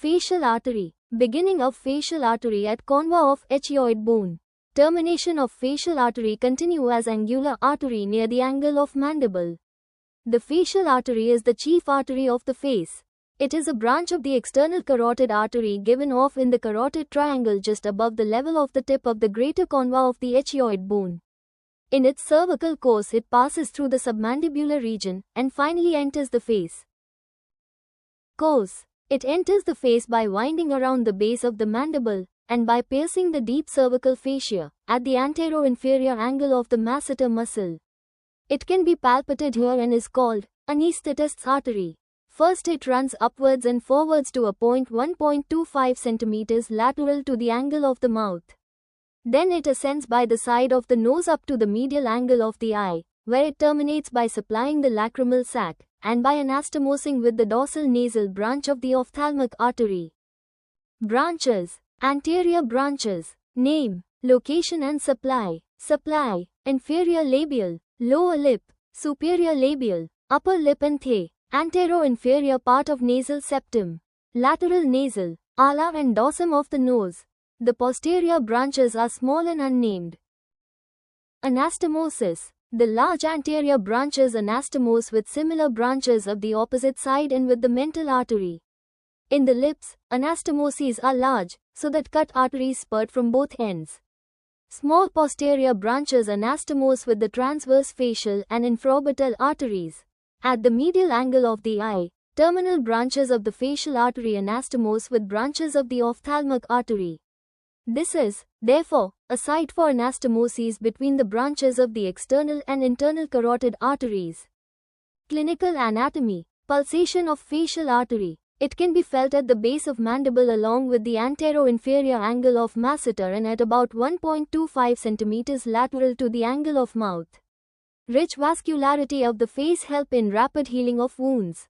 Facial artery. Beginning of facial artery at conva of echioid bone. Termination of facial artery continue as angular artery near the angle of mandible. The facial artery is the chief artery of the face. It is a branch of the external carotid artery given off in the carotid triangle just above the level of the tip of the greater conva of the echioid bone. In its cervical course it passes through the submandibular region and finally enters the face. Course. It enters the face by winding around the base of the mandible, and by piercing the deep cervical fascia, at the antero-inferior angle of the masseter muscle. It can be palpated here and is called anesthetist's artery. First it runs upwards and forwards to a point 1.25 cm lateral to the angle of the mouth. Then it ascends by the side of the nose up to the medial angle of the eye, where it terminates by supplying the lacrimal sac, and by anastomosing with the dorsal nasal branch of the ophthalmic artery. Branches. Anterior branches. Name, location and supply. Supply. Inferior labial, lower lip, superior labial, upper lip and the antero-inferior part of nasal septum. Lateral nasal, ala and dorsum of the nose. The posterior branches are small and unnamed. Anastomosis. The large anterior branches anastomose with similar branches of the opposite side and with the mental artery. In the lips, anastomoses are large, so that cut arteries spurt from both ends. Small posterior branches anastomose with the transverse facial and infraorbital arteries. At the medial angle of the eye, terminal branches of the facial artery anastomose with branches of the ophthalmic artery. This is, therefore, a site for anastomoses between the branches of the external and internal carotid arteries. Clinical anatomy. Pulsation of facial artery. It can be felt at the base of mandible along with the antero-inferior angle of masseter and at about 1.25 cm lateral to the angle of mouth. Rich vascularity of the face help in rapid healing of wounds.